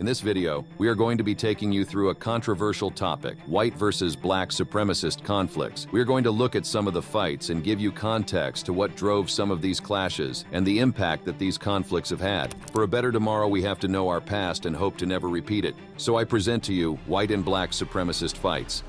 In this video, we are going to be taking you through a controversial topic, white versus black supremacist conflicts. We are going to look at some of the fights and give you context to what drove some of these clashes and the impact that these conflicts have had. For a better tomorrow, we have to know our past and hope to never repeat it. So I present to you white and black supremacist fights.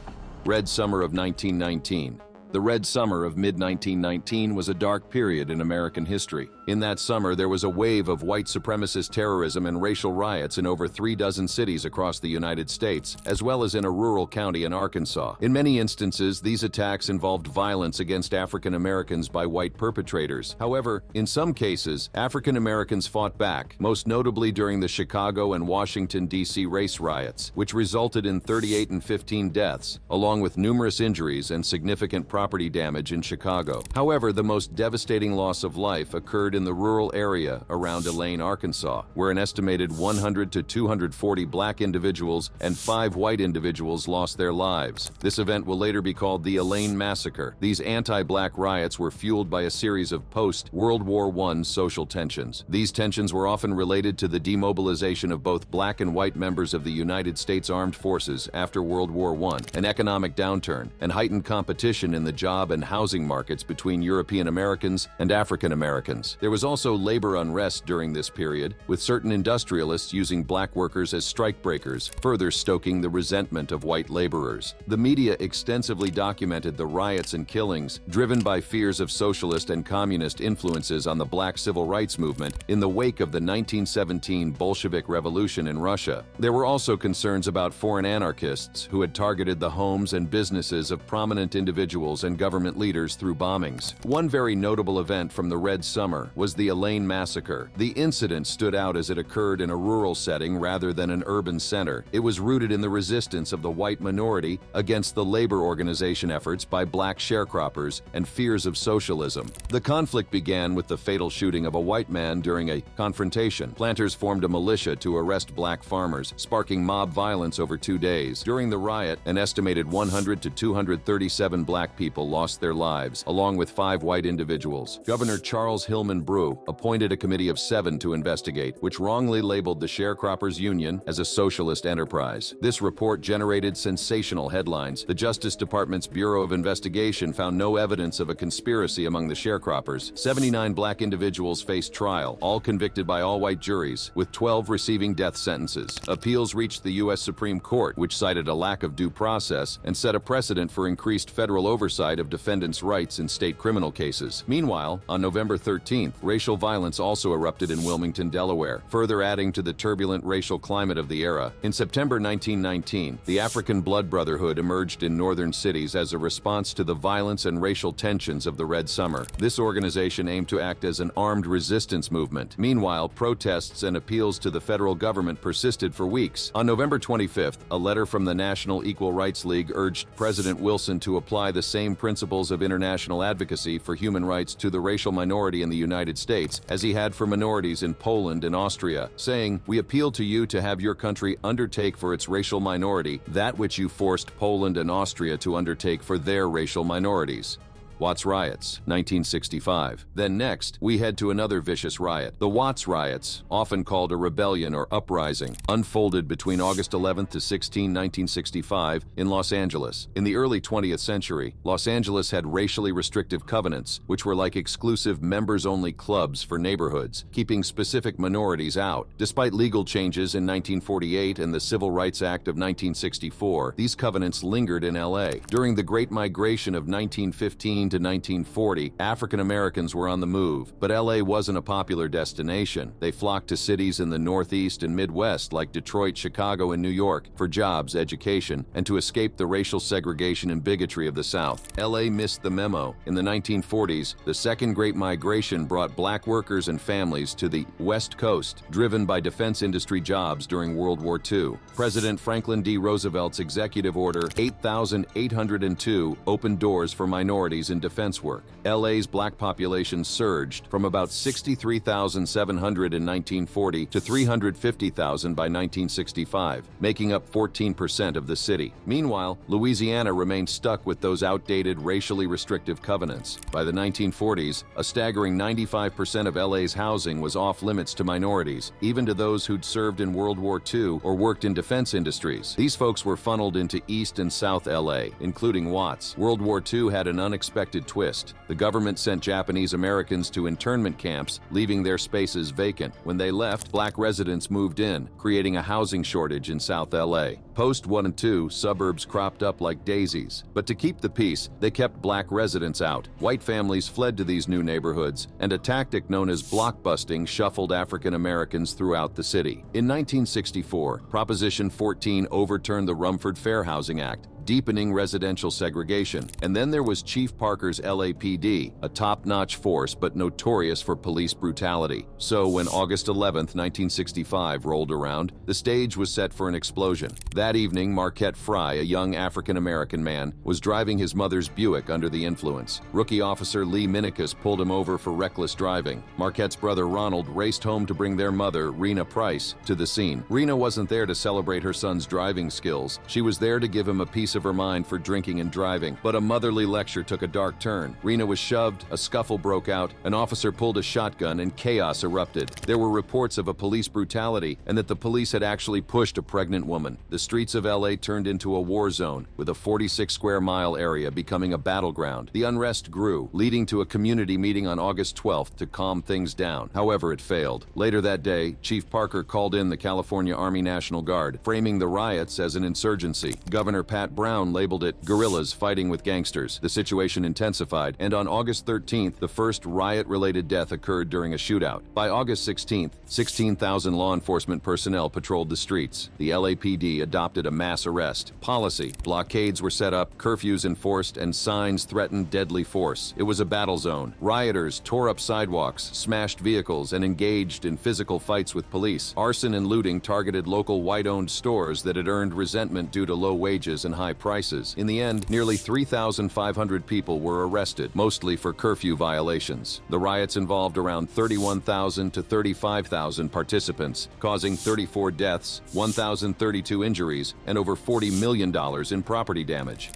Red Summer of 1919. The Red Summer of mid-1919 was a dark period in American history. In that summer, there was a wave of white supremacist terrorism and racial riots in over 36 cities across the United States, as well as in a rural county in Arkansas. In many instances, these attacks involved violence against African Americans by white perpetrators. However, in some cases, African Americans fought back, most notably during the Chicago and Washington, D.C. race riots, which resulted in 38 and 15 deaths, along with numerous injuries and significant property damage in Chicago. However, the most devastating loss of life occurred in the rural area around Elaine, Arkansas, where an estimated 100 to 240 black individuals and 5 white individuals lost their lives. This event will later be called the Elaine Massacre. These anti-black riots were fueled by a series of post-World War I social tensions. These tensions were often related to the demobilization of both black and white members of the United States Armed Forces after World War I, an economic downturn, and heightened competition in the job and housing markets between European Americans and African Americans. There was also labor unrest during this period, with certain industrialists using black workers as strikebreakers, further stoking the resentment of white laborers. The media extensively documented the riots and killings driven by fears of socialist and communist influences on the black civil rights movement in the wake of the 1917 Bolshevik Revolution in Russia. There were also concerns about foreign anarchists who had targeted the homes and businesses of prominent individuals and government leaders through bombings. One very notable event from the Red Summer was the Elaine Massacre. The incident stood out as it occurred in a rural setting rather than an urban center. It was rooted in the resistance of the white minority against the labor organization efforts by black sharecroppers and fears of socialism. The conflict began with the fatal shooting of a white man during a confrontation. Planters formed a militia to arrest black farmers, sparking mob violence over 2 days. During the riot, an estimated 100 to 237 black people lost their lives, along with 5 white individuals. Governor Charles Hillman Brew appointed a committee of 7 to investigate, which wrongly labeled the Sharecroppers Union as a socialist enterprise. This report generated sensational headlines. The Justice Department's Bureau of Investigation found no evidence of a conspiracy among the sharecroppers. 79 black individuals faced trial, all convicted by all-white juries, with 12 receiving death sentences. Appeals reached the U.S. Supreme Court, which cited a lack of due process and set a precedent for increased federal oversight of defendants' rights in state criminal cases. Meanwhile, on November 13th, racial violence also erupted in Wilmington, Delaware, further adding to the turbulent racial climate of the era. In September 1919, the African Blood Brotherhood emerged in northern cities as a response to the violence and racial tensions of the Red Summer. This organization aimed to act as an armed resistance movement. Meanwhile, protests and appeals to the federal government persisted for weeks. On November 25th, a letter from the National Equal Rights League urged President Wilson to apply the same principles of international advocacy for human rights to the racial minority in the United States as he had for minorities in Poland and Austria, saying, "We appeal to you to have your country undertake for its racial minority that which you forced Poland and Austria to undertake for their racial minorities." Watts Riots, 1965. Then next, we head to another vicious riot. The Watts Riots, often called a rebellion or uprising, unfolded between August 11th to 16, 1965 in Los Angeles. In the early 20th century, Los Angeles had racially restrictive covenants, which were like exclusive members-only clubs for neighborhoods, keeping specific minorities out. Despite legal changes in 1948 and the Civil Rights Act of 1964, these covenants lingered in LA. During the Great Migration of 1915 to 1940, African Americans were on the move, but LA wasn't a popular destination. They flocked to cities in the Northeast and Midwest like Detroit, Chicago, and New York for jobs, education, and to escape the racial segregation and bigotry of the South. LA missed the memo. In the 1940s, the Second Great Migration brought black workers and families to the West Coast, driven by defense industry jobs during World War II. President Franklin D. Roosevelt's Executive Order 8802 opened doors for minorities in in defense work. LA's black population surged from about 63,700 in 1940 to 350,000 by 1965, making up 14% of the city. Meanwhile, Louisiana remained stuck with those outdated, racially restrictive covenants. By the 1940s, a staggering 95% of LA's housing was off-limits to minorities, even to those who'd served in World War II or worked in defense industries. These folks were funneled into East and South LA, including Watts. World War II had an unexpected twist. The government sent Japanese Americans to internment camps, leaving their spaces vacant. When they left, black residents moved in, creating a housing shortage in South LA. Post 1 and 2, suburbs cropped up like daisies. But to keep the peace, they kept black residents out. White families fled to these new neighborhoods, and a tactic known as blockbusting shuffled African Americans throughout the city. In 1964, Proposition 14 overturned the Rumford Fair Housing Act, deepening residential segregation. And then there was Chief Parker's LAPD, a top-notch force but notorious for police brutality. So when August 11, 1965 rolled around, the stage was set for an explosion. That evening, Marquette Fry, a young African-American man, was driving his mother's Buick under the influence. Rookie officer Lee Minicus pulled him over for reckless driving. Marquette's brother Ronald raced home to bring their mother, Rena Price, to the scene. Rena wasn't there to celebrate her son's driving skills. She was there to give him a piece of her mind for drinking and driving. But a motherly lecture took a dark turn. Rena was shoved, a scuffle broke out, an officer pulled a shotgun, and chaos erupted. There were reports of a police brutality and that the police had actually pushed a pregnant woman. The streets of LA turned into a war zone, with a 46-square-mile area becoming a battleground. The unrest grew, leading to a community meeting on August 12th to calm things down. However, it failed. Later that day, Chief Parker called in the California Army National Guard, framing the riots as an insurgency. Governor Pat Brown labeled it guerrillas fighting with gangsters. The situation intensified, and on August 13th, the first riot-related death occurred during a shootout. By August 16th, 16,000 law enforcement personnel patrolled the streets. The LAPD adopted a mass arrest policy. Blockades were set up, curfews enforced, and signs threatened deadly force. It was a battle zone. Rioters tore up sidewalks, smashed vehicles, and engaged in physical fights with police. Arson and looting targeted local white-owned stores that had earned resentment due to low wages and high prices. In the end, nearly 3,500 people were arrested, mostly for curfew violations. The riots involved around 31,000 to 35,000 participants, causing 34 deaths, 1,032 injuries, and over $40 million in property damage.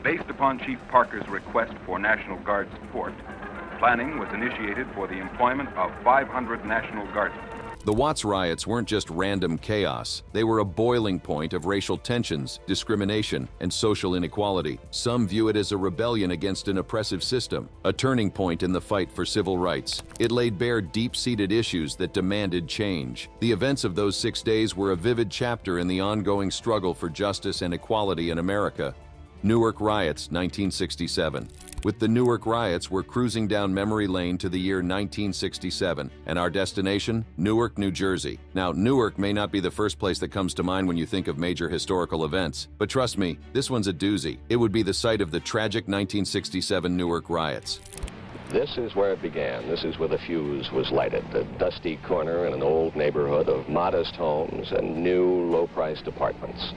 Based upon Chief Parker's request for National Guard support, planning was initiated for the employment of 500 National Guardsmen. The Watts riots weren't just random chaos. They were a boiling point of racial tensions, discrimination, and social inequality. Some view it as a rebellion against an oppressive system, a turning point in the fight for civil rights. It laid bare deep-seated issues that demanded change. The events of those 6 days were a vivid chapter in the ongoing struggle for justice and equality in America. Newark Riots, 1967. With the Newark Riots, we're cruising down memory lane to the year 1967, and our destination, Newark, New Jersey. Now, Newark may not be the first place that comes to mind when you think of major historical events, but trust me, this one's a doozy. It would be the site of the tragic 1967 Newark Riots. This is where it began. This is where the fuse was lighted, a dusty corner in an old neighborhood of modest homes and new, low-priced apartments.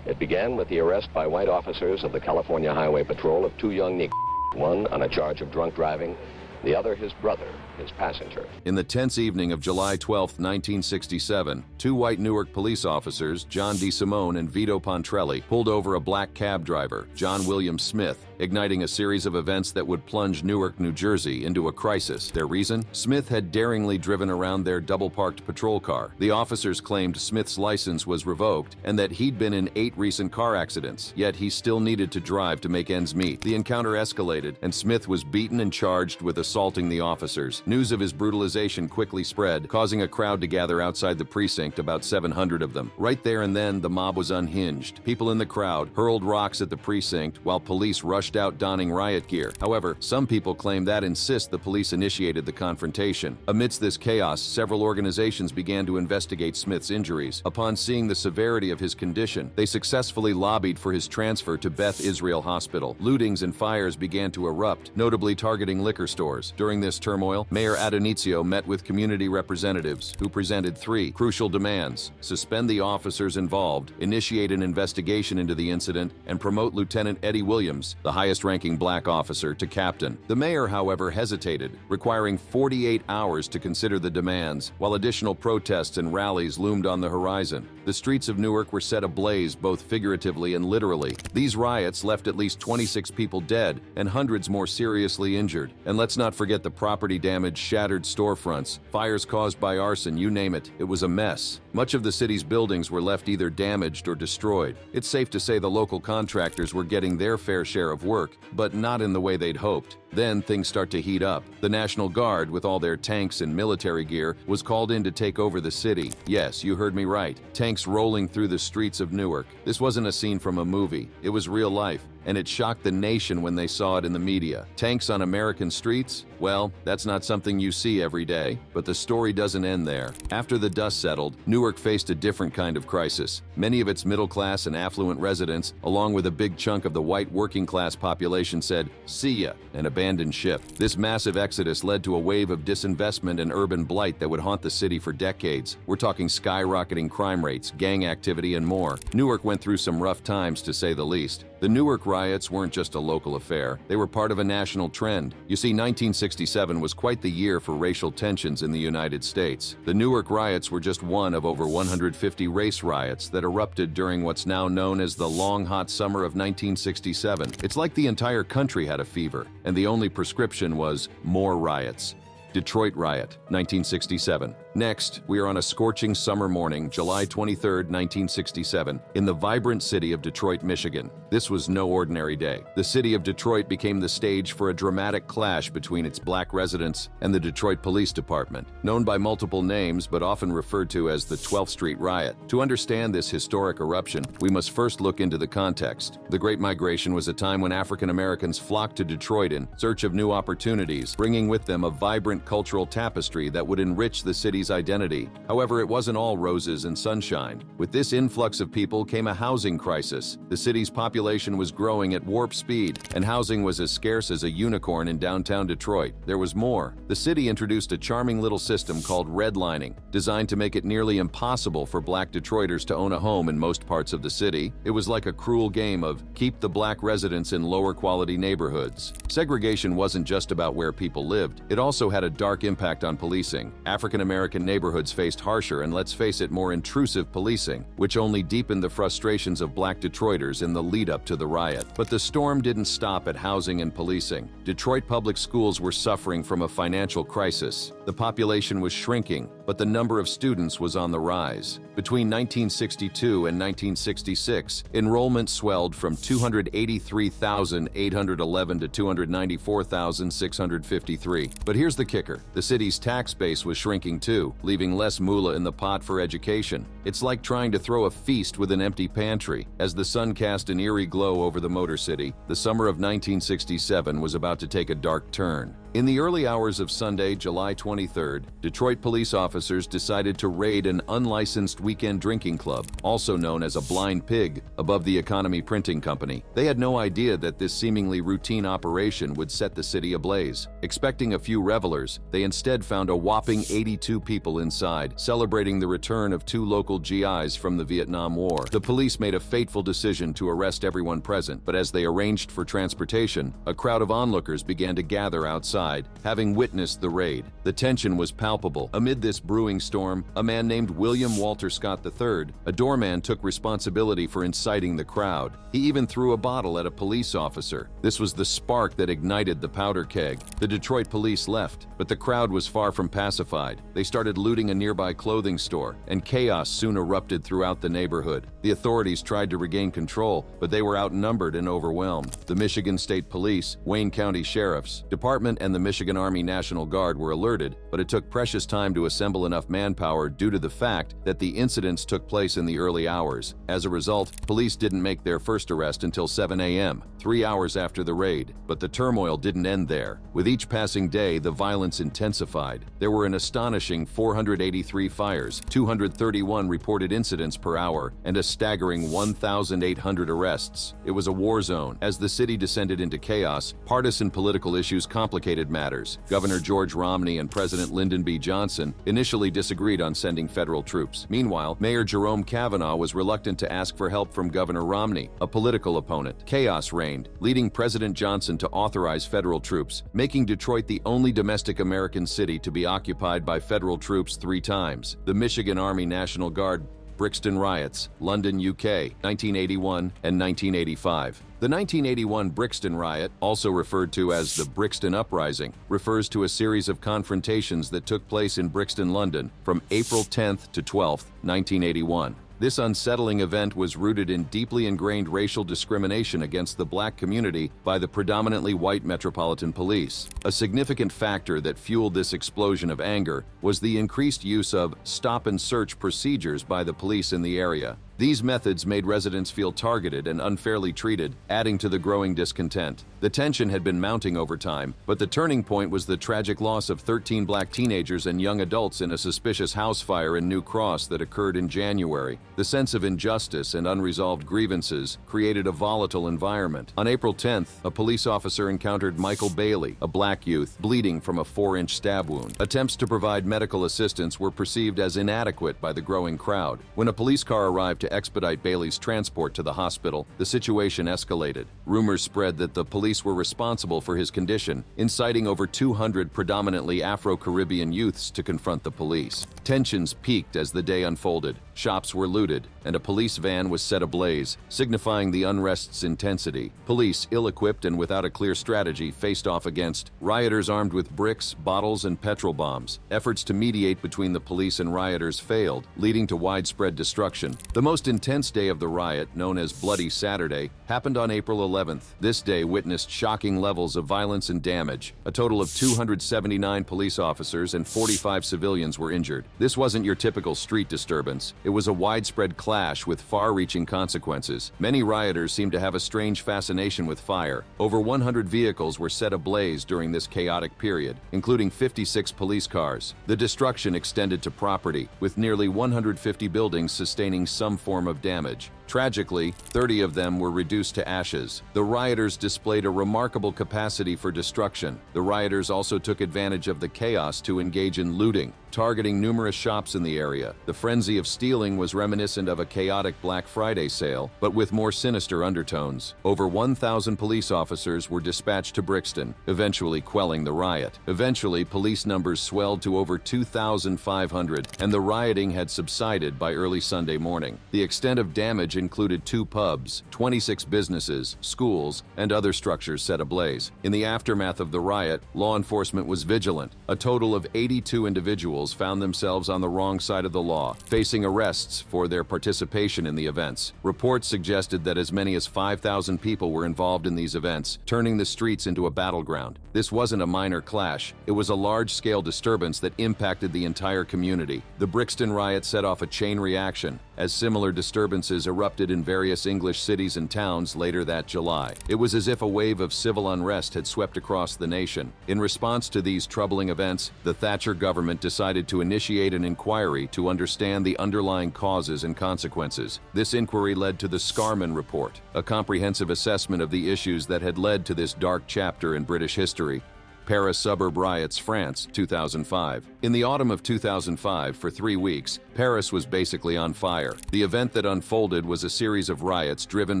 It began with the arrest by white officers of the California Highway Patrol of two young Negroes, one on a charge of drunk driving, the other his brother, his passenger. In the tense evening of July 12, 1967, two white Newark police officers, John DeSimone and Vito Pontrelli, pulled over a black cab driver, John William Smith, igniting a series of events that would plunge Newark, New Jersey into a crisis. Their reason? Smith had daringly driven around their double-parked patrol car. The officers claimed Smith's license was revoked and that he'd been in 8 recent car accidents, yet he still needed to drive to make ends meet. The encounter escalated, and Smith was beaten and charged with assaulting the officers. News of his brutalization quickly spread, causing a crowd to gather outside the precinct, about 700 of them. Right there and then, the mob was unhinged. People in the crowd hurled rocks at the precinct while police rushed out donning riot gear. However, some people claim that insist the police initiated the confrontation. Amidst this chaos, several organizations began to investigate Smith's injuries. Upon seeing the severity of his condition, they successfully lobbied for his transfer to Beth Israel Hospital. Lootings and fires began to erupt, notably targeting liquor stores. During this turmoil, Mayor Adonizio met with community representatives who presented 3 crucial demands: suspend the officers involved, initiate an investigation into the incident, and promote Lieutenant Eddie Williams, the highest-ranking black officer, to captain. The mayor, however, hesitated, requiring 48 hours to consider the demands, while additional protests and rallies loomed on the horizon. The streets of Newark were set ablaze both figuratively and literally. These riots left at least 26 people dead and hundreds more seriously injured. And let's not forget the property damage, shattered storefronts, fires caused by arson, you name it. It was a mess. Much of the city's buildings were left either damaged or destroyed. It's safe to say the local contractors were getting their fair share of work, but not in the way they'd hoped. Then things start to heat up. The National Guard, with all their tanks and military gear, was called in to take over the city. Yes, you heard me right. Tanks rolling through the streets of Newark. This wasn't a scene from a movie. It was real life, and it shocked the nation when they saw it in the media. Tanks on American streets? Well, that's not something you see every day, but the story doesn't end there. After the dust settled, Newark faced a different kind of crisis. Many of its middle-class and affluent residents, along with a big chunk of the white working-class population, said, "See ya," and abandoned ship. This massive exodus led to a wave of disinvestment and urban blight that would haunt the city for decades. We're talking skyrocketing crime rates, gang activity, and more. Newark went through some rough times, to say the least. The Newark Riots weren't just a local affair. They were part of a national trend. You see, 1967 was quite the year for racial tensions in the United States. The Newark Riots were just one of over 150 race riots that erupted during what's now known as the long, hot summer of 1967. It's like the entire country had a fever, and the only prescription was more riots. Detroit Riot, 1967. Next, we are on a scorching summer morning, July 23, 1967, in the vibrant city of Detroit, Michigan. This was no ordinary day. The city of Detroit became the stage for a dramatic clash between its black residents and the Detroit Police Department, known by multiple names but often referred to as the 12th Street Riot. To understand this historic eruption, we must first look into the context. The Great Migration was a time when African Americans flocked to Detroit in search of new opportunities, bringing with them a vibrant cultural tapestry that would enrich the city's identity. However, it wasn't all roses and sunshine. With this influx of people came a housing crisis. The city's population was growing at warp speed, and housing was as scarce as a unicorn in downtown Detroit. There was more. The city introduced a charming little system called redlining, designed to make it nearly impossible for black Detroiters to own a home in most parts of the city. It was like a cruel game of keep the black residents in lower quality neighborhoods. Segregation wasn't just about where people lived. It also had a dark impact on policing. African American neighborhoods faced harsher and, let's face it, more intrusive policing, which only deepened the frustrations of black Detroiters in the lead-up to the riot. But the storm didn't stop at housing and policing. Detroit public schools were suffering from a financial crisis. The population was shrinking, but the number of students was on the rise. Between 1962 and 1966, enrollment swelled from 283,811 to 294,653. But here's the kicker. The city's tax base was shrinking too, leaving less moolah in the pot for education. It's like trying to throw a feast with an empty pantry. As the sun cast an eerie glow over the Motor City, the summer of 1967 was about to take a dark turn. In the early hours of Sunday, July 23rd, Detroit police officers decided to raid an unlicensed weekend drinking club, also known as a Blind Pig, above the Economy Printing Company. They had no idea that this seemingly routine operation would set the city ablaze. Expecting a few revelers, they instead found a whopping 82 people inside, celebrating the return of 2 local GIs from the Vietnam War. The police made a fateful decision to arrest everyone present, but as they arranged for transportation, a crowd of onlookers began to gather outside, having witnessed the raid. The tension was palpable. Amid this brewing storm, a man named William Walter Scott III, a doorman, took responsibility for inciting the crowd. He even threw a bottle at a police officer. This was the spark that ignited the powder keg. The Detroit police left, but the crowd was far from pacified. They started looting a nearby clothing store, and chaos soon erupted throughout the neighborhood. The authorities tried to regain control, but they were outnumbered and overwhelmed. The Michigan State Police, Wayne County Sheriff's Department, and the Michigan Army National Guard were alerted, but it took precious time to assemble enough manpower due to the fact that the incidents took place in the early hours. As a result, police didn't make their first arrest until 7 a.m., 3 hours after the raid. But the turmoil didn't end there. With each passing day, the violence intensified. There were an astonishing 483 fires, 231 reported incidents per hour, and a staggering 1,800 arrests. It was a war zone. As the city descended into chaos, partisan political issues complicated complicated matters. Governor George Romney and President Lyndon B. Johnson initially disagreed on sending federal troops. Meanwhile, Mayor Jerome Kavanaugh was reluctant to ask for help from Governor Romney, a political opponent. Chaos reigned, leading President Johnson to authorize federal troops, making Detroit the only domestic American city to be occupied by federal troops 3 times. The Michigan Army National Guard, Brixton Riots, London, UK, 1981 and 1985. The 1981 Brixton Riot, also referred to as the Brixton Uprising, refers to a series of confrontations that took place in Brixton, London, from April 10th to 12th, 1981. This unsettling event was rooted in deeply ingrained racial discrimination against the black community by the predominantly white Metropolitan Police. A significant factor that fueled this explosion of anger was the increased use of stop-and-search procedures by the police in the area. These methods made residents feel targeted and unfairly treated, adding to the growing discontent. The tension had been mounting over time, but the turning point was the tragic loss of 13 black teenagers and young adults in a suspicious house fire in New Cross that occurred in January. The sense of injustice and unresolved grievances created a volatile environment. On April 10th, a police officer encountered Michael Bailey, a black youth, bleeding from a 4-inch stab wound. Attempts to provide medical assistance were perceived as inadequate by the growing crowd. When a police car arrived to expedite Bailey's transport to the hospital, the situation escalated. Rumors spread that the police were responsible for his condition, inciting over 200 predominantly Afro-Caribbean youths to confront the police. Tensions peaked as the day unfolded. Shops were looted, and a police van was set ablaze, signifying the unrest's intensity. Police, ill-equipped and without a clear strategy, faced off against rioters armed with bricks, bottles, and petrol bombs. Efforts to mediate between the police and rioters failed, leading to widespread destruction. The most intense day of the riot, known as Bloody Saturday, happened on April 11th. This day witnessed shocking levels of violence and damage. A total of 279 police officers and 45 civilians were injured. This wasn't your typical street disturbance. It was a widespread clash with far-reaching consequences. Many rioters seemed to have a strange fascination with fire. Over 100 vehicles were set ablaze during this chaotic period, including 56 police cars. The destruction extended to property, with nearly 150 buildings sustaining some form of damage. Tragically, 30 of them were reduced to ashes. The rioters displayed a remarkable capacity for destruction. The rioters also took advantage of the chaos to engage in looting, targeting numerous shops in the area. The frenzy of stealing was reminiscent of a chaotic Black Friday sale, but with more sinister undertones. Over 1,000 police officers were dispatched to Brixton, eventually quelling the riot. Eventually, police numbers swelled to over 2,500, and the rioting had subsided by early Sunday morning. The extent of damage included 2 pubs, 26 businesses, schools, and other structures set ablaze. In the aftermath of the riot, law enforcement was vigilant. A total of 82 individuals found themselves on the wrong side of the law, facing arrests for their participation in the events. Reports suggested that as many as 5,000 people were involved in these events, turning the streets into a battleground. This wasn't a minor clash. It was a large-scale disturbance that impacted the entire community. The Brixton Riot set off a chain reaction, as similar disturbances erupted in various English cities and towns later that July. It was as if a wave of civil unrest had swept across the nation. In response to these troubling events, the Thatcher government decided to initiate an inquiry to understand the underlying causes and consequences. This inquiry led to the Scarman Report, a comprehensive assessment of the issues that had led to this dark chapter in British history. Paris Suburb Riots, France, 2005. In the autumn of 2005, for 3 weeks, Paris was basically on fire. The event that unfolded was a series of riots driven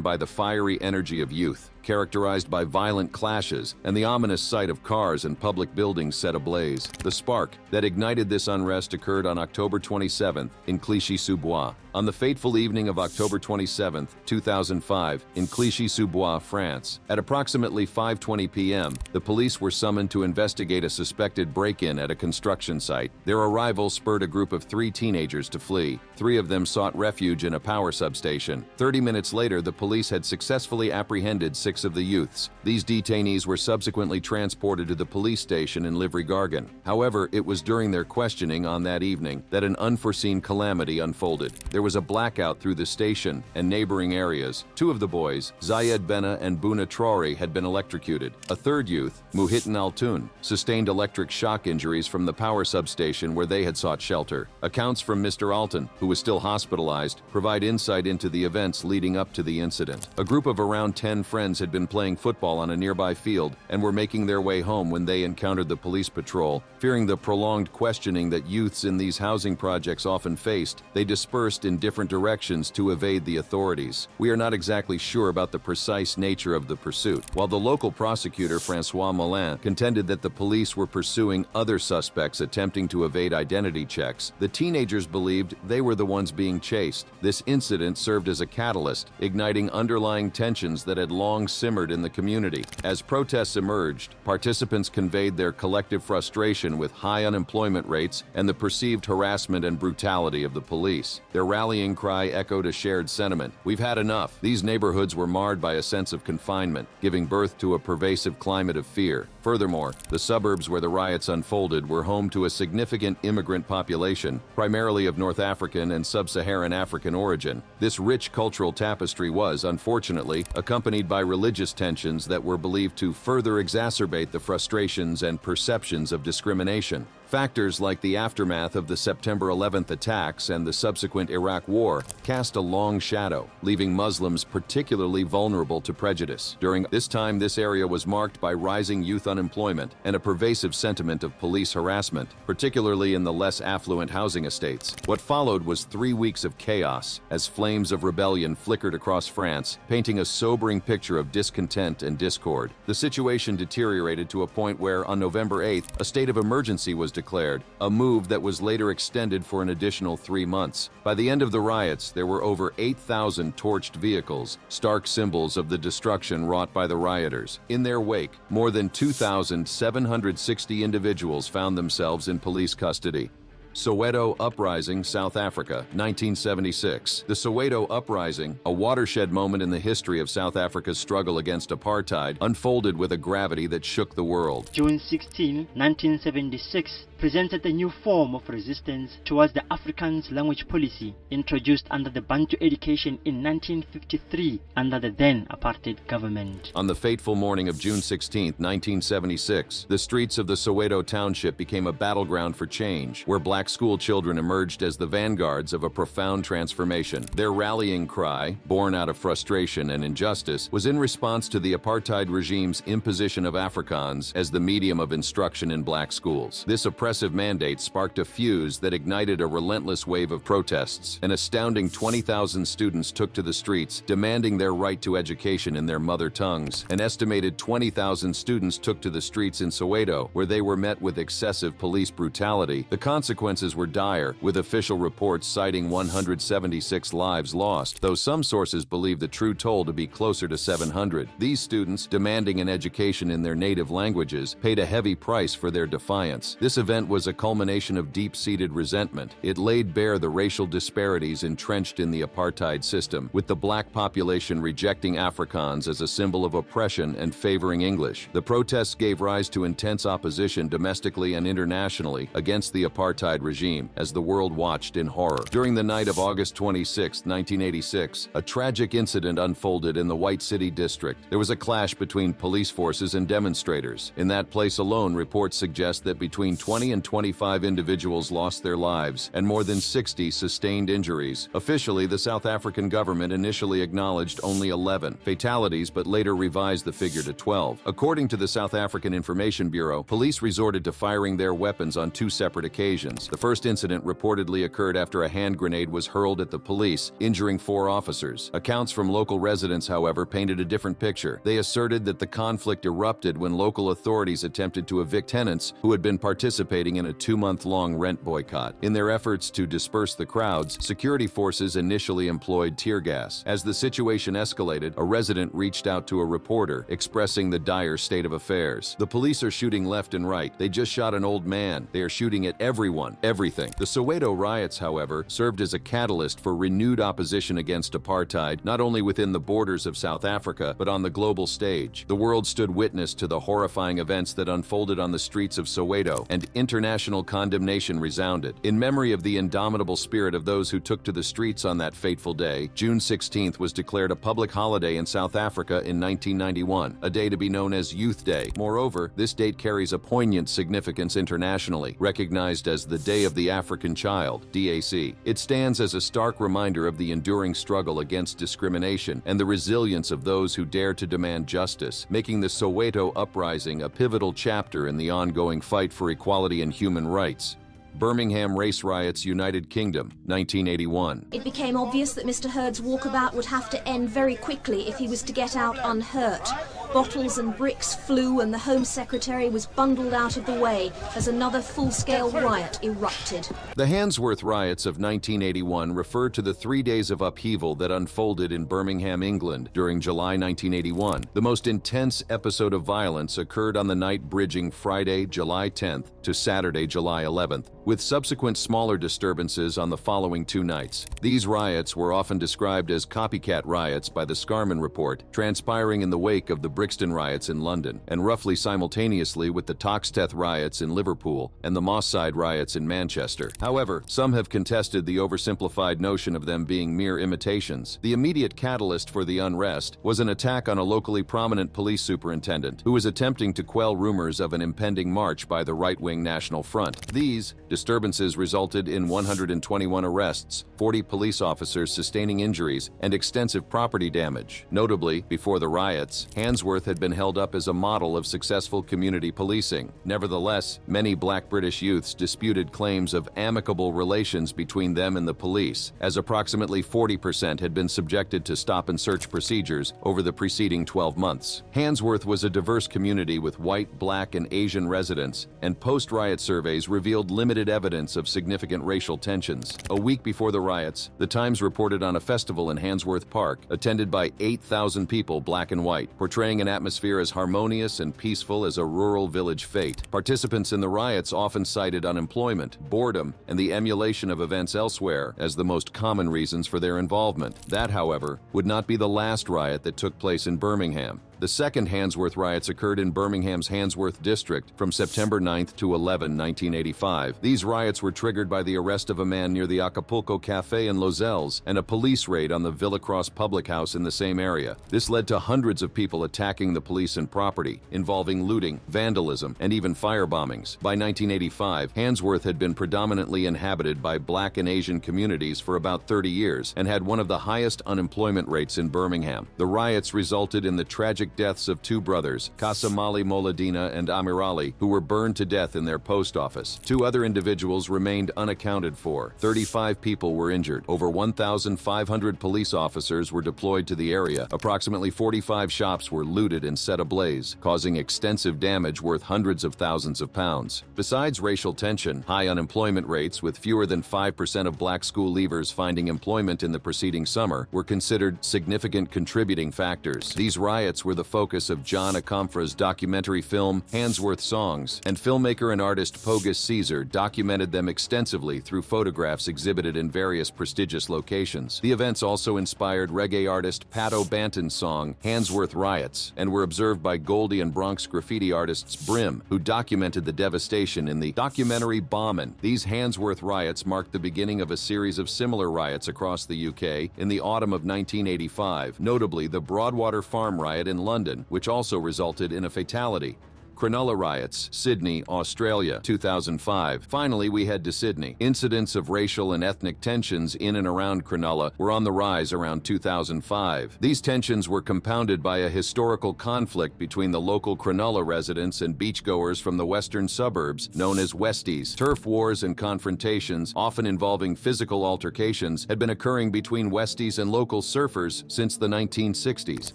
by the fiery energy of youth, characterized by violent clashes and the ominous sight of cars and public buildings set ablaze. The spark that ignited this unrest occurred on October 27th in Clichy-sous-Bois. On the fateful evening of October 27th, 2005, in Clichy-sous-Bois, France, at approximately 5:20 p.m., the police were summoned to investigate a suspected break-in at a construction site. Their arrival spurred a group of 3 teenagers to flee. 3 of them sought refuge in a power substation. 30 minutes later, the police had successfully apprehended 6 of the youths. These detainees were subsequently transported to the police station in Livry-Gargan. However, it was during their questioning on that evening that an unforeseen calamity unfolded. There was a blackout through the station and neighboring areas. 2 of the boys, Zayed Benna and Bouna Traore, had been electrocuted. A 3rd youth, Muhittin Altoun, sustained electric shock injuries from the power substation where they had sought shelter. Accounts from Mr. Alton, who was still hospitalized, provide insight into the events leading up to the incident. A group of around 10 friends had been playing football on a nearby field and were making their way home when they encountered the police patrol. Fearing the prolonged questioning that youths in these housing projects often faced, they dispersed in different directions to evade the authorities. We are not exactly sure about the precise nature of the pursuit, while the local prosecutor, Francois Moulin, contended that the police were pursuing other suspects attempting to evade identity checks. The teenagers believed they were the ones being chased. This incident served as a catalyst, igniting underlying tensions that had long simmered in the community. As protests emerged, participants conveyed their collective frustration with high unemployment rates and the perceived harassment and brutality of the police. Their rallying cry echoed a shared sentiment: "We've had enough." These neighborhoods were marred by a sense of confinement, giving birth to a pervasive climate of fear. Furthermore, the suburbs where the riots unfolded were home to a significant immigrant population, primarily of North African and Sub-Saharan African origin. This rich cultural tapestry was, unfortunately, accompanied by religious tensions that were believed to further exacerbate the frustrations and perceptions of discrimination. Factors like the aftermath of the September 11th attacks and the subsequent Iraq War cast a long shadow, leaving Muslims particularly vulnerable to prejudice. During this time, this area was marked by rising youth unemployment and a pervasive sentiment of police harassment, particularly in the less affluent housing estates. What followed was 3 weeks of chaos, as flames of rebellion flickered across France, painting a sobering picture of discontent and discord. The situation deteriorated to a point where, on November 8th, a state of emergency was declared, a move that was later extended for an additional 3 months. By the end of the riots, there were over 8,000 torched vehicles, stark symbols of the destruction wrought by the rioters. In their wake, more than 2,760 individuals found themselves in police custody. Soweto Uprising, South Africa, 1976. The Soweto Uprising, a watershed moment in the history of South Africa's struggle against apartheid, unfolded with a gravity that shook the world. June 16, 1976, presented a new form of resistance towards the Afrikaans language policy introduced under the Bantu education in 1953 under the then apartheid government. On the fateful morning of June 16, 1976, the streets of the Soweto township became a battleground for change, where black school children emerged as the vanguards of a profound transformation. Their rallying cry, born out of frustration and injustice, was in response to the apartheid regime's imposition of Afrikaans as the medium of instruction in black schools. This oppressive mandate sparked a fuse that ignited a relentless wave of protests. An astounding 20,000 students took to the streets, demanding their right to education in their mother tongues. An estimated 20,000 students took to the streets in Soweto, where they were met with excessive police brutality. The consequences were dire, with official reports citing 176 lives lost, though some sources believe the true toll to be closer to 700. These students, demanding an education in their native languages, paid a heavy price for their defiance. This event was a culmination of deep-seated resentment. It laid bare the racial disparities entrenched in the apartheid system, with the black population rejecting Afrikaans as a symbol of oppression and favoring English. The protests gave rise to intense opposition domestically and internationally against the apartheid regime, as the world watched in horror. During the night of August 26, 1986, a tragic incident unfolded in the White City district. There was a clash between police forces and demonstrators. In that place alone, reports suggest that between 20 and 25 individuals lost their lives, and more than 60 sustained injuries. Officially, the South African government initially acknowledged only 11 fatalities, but later revised the figure to 12. According to the South African Information Bureau, police resorted to firing their weapons on 2 separate occasions. The first incident reportedly occurred after a hand grenade was hurled at the police, injuring 4 officers. Accounts from local residents, however, painted a different picture. They asserted that the conflict erupted when local authorities attempted to evict tenants who had been participating in a 2-month-long rent boycott. In their efforts to disperse the crowds, security forces initially employed tear gas. As the situation escalated, a resident reached out to a reporter, expressing the dire state of affairs. "The police are shooting left and right. They just shot an old man. They are shooting at everyone. Everything." The Soweto riots, however, served as a catalyst for renewed opposition against apartheid, not only within the borders of South Africa, but on the global stage. The world stood witness to the horrifying events that unfolded on the streets of Soweto, and international condemnation resounded. In memory of the indomitable spirit of those who took to the streets on that fateful day, June 16th was declared a public holiday in South Africa in 1991, a day to be known as Youth Day. Moreover, this date carries a poignant significance internationally, recognized as the Day of the African Child, DAC. It stands as a stark reminder of the enduring struggle against discrimination and the resilience of those who dare to demand justice, making the Soweto Uprising a pivotal chapter in the ongoing fight for equality and human rights. Birmingham Race Riots, United Kingdom, 1981. It became obvious that Mr. Hurd's walkabout would have to end very quickly if he was to get out unhurt. Bottles and bricks flew and the Home Secretary was bundled out of the way as another full-scale riot erupted. The Handsworth Riots of 1981 refer to the 3 days of upheaval that unfolded in Birmingham, England during July 1981. The most intense episode of violence occurred on the night bridging Friday, July 10th to Saturday, July 11th, with subsequent smaller disturbances on the following 2 nights. These riots were often described as copycat riots by the Scarman Report, transpiring in the wake of the Brixton Riots in London, and roughly simultaneously with the Toxteth Riots in Liverpool and the Moss Side Riots in Manchester. However, some have contested the oversimplified notion of them being mere imitations. The immediate catalyst for the unrest was an attack on a locally prominent police superintendent who was attempting to quell rumors of an impending march by the right-wing National Front. These disturbances resulted in 121 arrests, 40 police officers sustaining injuries, and extensive property damage. Notably, before the riots, Handsworth had been held up as a model of successful community policing. Nevertheless, many black British youths disputed claims of amicable relations between them and the police, as approximately 40% had been subjected to stop-and-search procedures over the preceding 12 months. Handsworth was a diverse community with white, black, and Asian residents, and post-riot surveys revealed limited evidence of significant racial tensions. A week before the riots, The Times reported on a festival in Handsworth Park, attended by 8,000 people, black and white, portraying an atmosphere as harmonious and peaceful as a rural village fete. Participants in the riots often cited unemployment, boredom, and the emulation of events elsewhere as the most common reasons for their involvement. That, however, would not be the last riot that took place in Birmingham. The second Handsworth riots occurred in Birmingham's Handsworth district from September 9th to 11, 1985. These riots were triggered by the arrest of a man near the Acapulco Cafe in Lozells and a police raid on the Villa Cross public house in the same area. This led to hundreds of people attacking the police and property, involving looting, vandalism, and even firebombings. By 1985, Handsworth had been predominantly inhabited by black and Asian communities for about 30 years and had one of the highest unemployment rates in Birmingham. The riots resulted in the tragic deaths of 2 brothers, Kasamali Moladina and Amirali, who were burned to death in their post office. 2 other individuals remained unaccounted for. 35 people were injured. Over 1,500 police officers were deployed to the area. Approximately 45 shops were looted and set ablaze, causing extensive damage worth hundreds of thousands of pounds. Besides racial tension, high unemployment rates with fewer than 5% of black school leavers finding employment in the preceding summer were considered significant contributing factors. These riots were the focus of John Akomfra's documentary film Handsworth Songs, and filmmaker and artist Pogus Caesar documented them extensively through photographs exhibited in various prestigious locations. The events also inspired reggae artist Pat O'Banton's song Handsworth Riots, and were observed by Goldie and Bronx graffiti artists Brim, who documented the devastation in the documentary Bommin'. These Handsworth riots marked the beginning of a series of similar riots across the UK in the autumn of 1985, notably the Broadwater Farm Riot in London, which also resulted in a fatality. Kenola Riots, Sydney, Australia, 2005. Finally, we head to Sydney. Incidents of racial and ethnic tensions in and around Kenola were on the rise around 2005. These tensions were compounded by a historical conflict between the local Kenola residents and beachgoers from the western suburbs, known as Westies. Turf wars and confrontations, often involving physical altercations, had been occurring between Westies and local surfers since the 1960s.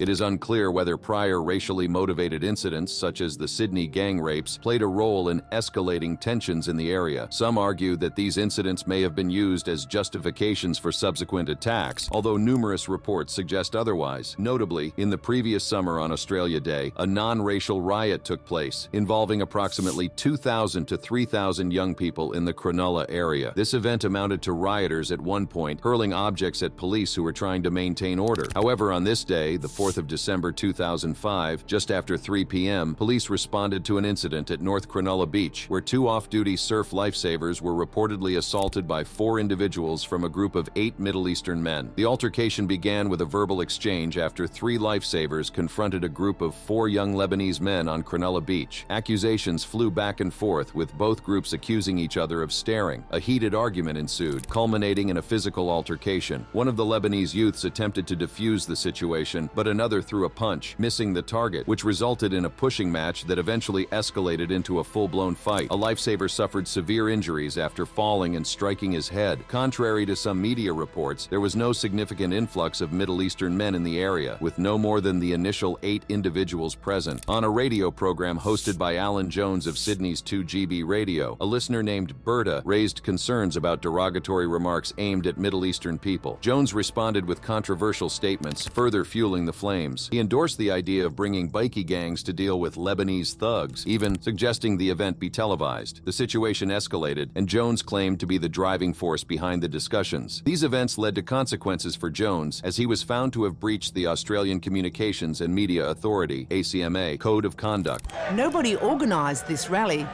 It is unclear whether prior racially motivated incidents, such as the Sydney gang rapes, played a role in escalating tensions in the area. Some argue that these incidents may have been used as justifications for subsequent attacks, although numerous reports suggest otherwise. Notably, in the previous summer on Australia Day, a non-racial riot took place, involving approximately 2,000 to 3,000 young people in the Kenola area. This event amounted to rioters at one point hurling objects at police who were trying to maintain order. However, on this day, the 4th of December 2005, just after 3 p.m., police responded responded to an incident at North Kenola Beach, where 2 off-duty surf lifesavers were reportedly assaulted by 4 individuals from a group of 8 Middle Eastern men. The altercation began with a verbal exchange after 3 lifesavers confronted a group of 4 young Lebanese men on Kenola Beach. Accusations flew back and forth, with both groups accusing each other of staring. A heated argument ensued, culminating in a physical altercation. One of the Lebanese youths attempted to defuse the situation, but another threw a punch, missing the target, which resulted in a pushing match that eventually escalated into a full-blown fight. A lifesaver suffered severe injuries after falling and striking his head. Contrary to some media reports, there was no significant influx of Middle Eastern men in the area, with no more than the initial 8 individuals present. On a radio program hosted by Alan Jones of Sydney's 2GB Radio, a listener named Berta raised concerns about derogatory remarks aimed at Middle Eastern people. Jones responded with controversial statements, further fueling the flames. He endorsed the idea of bringing bikie gangs to deal with Lebanese thugs, even suggesting the event be televised. The situation escalated, and Jones claimed to be the driving force behind the discussions. These events led to consequences for Jones, as he was found to have breached the Australian Communications and Media Authority (ACMA) Code of Conduct. Nobody organised this rally,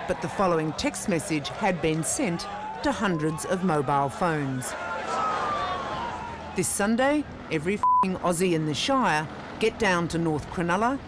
but the following text message had been sent to hundreds of mobile phones. This Sunday, every f***ing Aussie in the Shire get down to North Kenola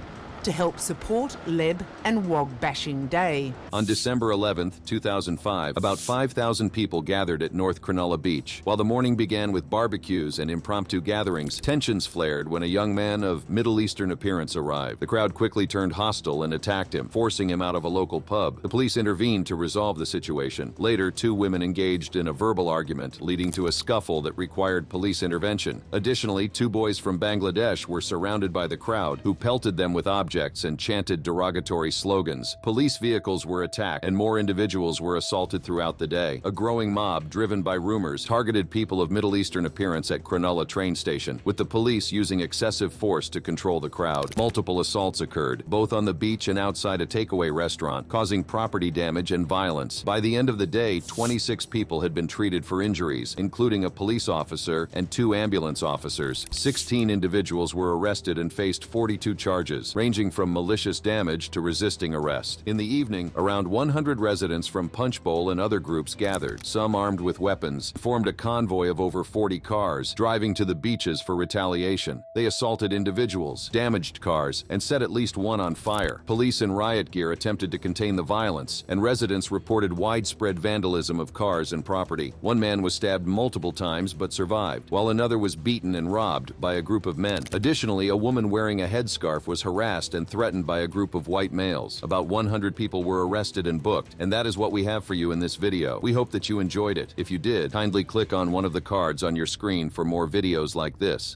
to help support Leb and Wog Bashing Day. On December 11, 2005, about 5,000 people gathered at North Kenola Beach. While the morning began with barbecues and impromptu gatherings, tensions flared when a young man of Middle Eastern appearance arrived. The crowd quickly turned hostile and attacked him, forcing him out of a local pub. The police intervened to resolve the situation. Later, 2 women engaged in a verbal argument, leading to a scuffle that required police intervention. Additionally, 2 boys from Bangladesh were surrounded by the crowd, who pelted them with objects and chanted derogatory slogans. Police vehicles were attacked, and more individuals were assaulted throughout the day. A growing mob, driven by rumors, targeted people of Middle Eastern appearance at Kenola train station, with the police using excessive force to control the crowd. Multiple assaults occurred, both on the beach and outside a takeaway restaurant, causing property damage and violence. By the end of the day, 26 people had been treated for injuries, including a police officer and 2 ambulance officers. 16 individuals were arrested and faced 42 charges, ranging from malicious damage to resisting arrest. In the evening, around 100 residents from Punch Bowl and other groups gathered, some armed with weapons, formed a convoy of over 40 cars, driving to the beaches for retaliation. They assaulted individuals, damaged cars, and set at least 1 on fire. Police in riot gear attempted to contain the violence, and residents reported widespread vandalism of cars and property. 1 man was stabbed multiple times but survived, while another was beaten and robbed by a group of men. Additionally, a woman wearing a headscarf was harassed and threatened by a group of white males. About 100 people were arrested and booked, and that is what we have for you in this video. We hope that you enjoyed it. If you did, kindly click on one of the cards on your screen for more videos like this.